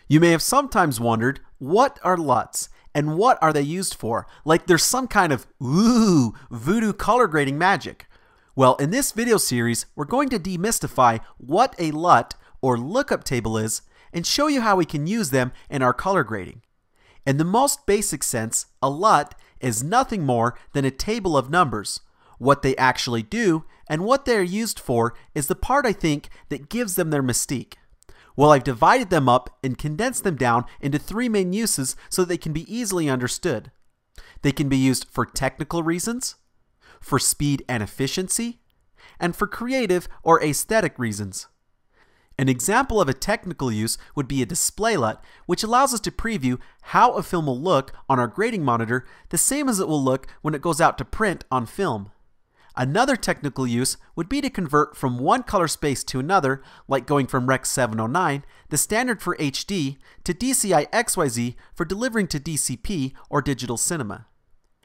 You may have sometimes wondered, what are LUTs and what are they used for? Like there's some kind of voodoo color grading magic. Well, in this video series, we're going to demystify what a LUT or lookup table is and show you how we can use them in our color grading. In the most basic sense, a LUT is nothing more than a table of numbers. What they actually do and what they are used for is the part I think that gives them their mystique. Well, I've divided them up and condensed them down into three main uses so that they can be easily understood. They can be used for technical reasons, for speed and efficiency, and for creative or aesthetic reasons. An example of a technical use would be a display LUT, which allows us to preview how a film will look on our grading monitor the same as it will look when it goes out to print on film. Another technical use would be to convert from one color space to another, like going from Rec 709, the standard for HD, to DCI XYZ for delivering to DCP or digital cinema.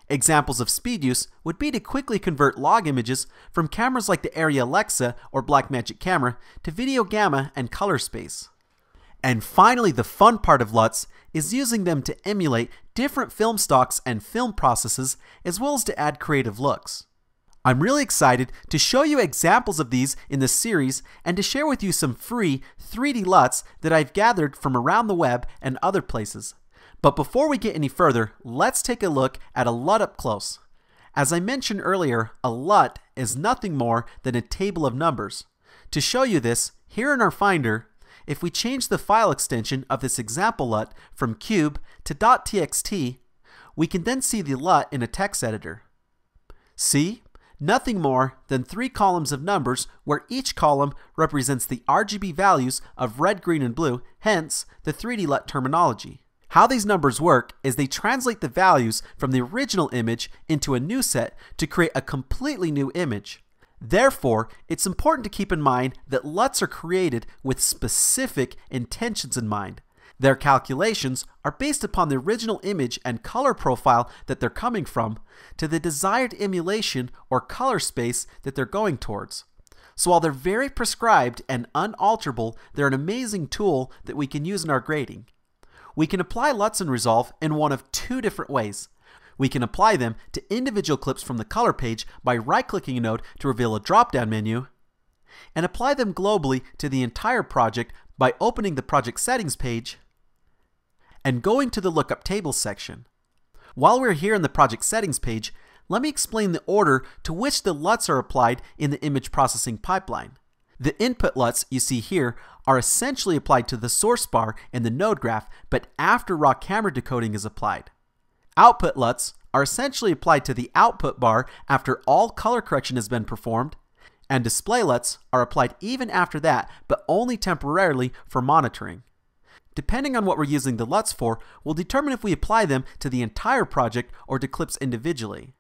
Examples of speed use would be to quickly convert log images from cameras like the Arri Alexa or Blackmagic Camera to video gamma and color space. And finally, the fun part of LUTs is using them to emulate different film stocks and film processes, as well as to add creative looks. I'm really excited to show you examples of these in this series and to share with you some free 3D LUTs that I've gathered from around the web and other places. But before we get any further, let's take a look at a LUT up close. As I mentioned earlier, a LUT is nothing more than a table of numbers. To show you this, here in our Finder, if we change the file extension of this example LUT from cube to .txt, we can then see the LUT in a text editor. See? Nothing more than 3 columns of numbers where each column represents the RGB values of red, green, and blue, hence the 3D LUT terminology. How these numbers work is they translate the values from the original image into a new set to create a completely new image. Therefore, it's important to keep in mind that LUTs are created with specific intentions in mind. Their calculations are based upon the original image and color profile that they're coming from to the desired emulation or color space that they're going towards. So while they're very prescribed and unalterable, they're an amazing tool that we can use in our grading. We can apply LUTs in Resolve in one of two different ways. We can apply them to individual clips from the color page by right-clicking a node to reveal a drop-down menu, and apply them globally to the entire project by opening the project settings page and going to the lookup tables section. While we're here in the project settings page, let me explain the order to which the LUTs are applied in the image processing pipeline. The input LUTs you see here are essentially applied to the source bar in the node graph, but after raw camera decoding is applied. Output LUTs are essentially applied to the output bar after all color correction has been performed, and display LUTs are applied even after that, but only temporarily for monitoring. Depending on what we're using the LUTs for, will determine if we apply them to the entire project or to clips individually.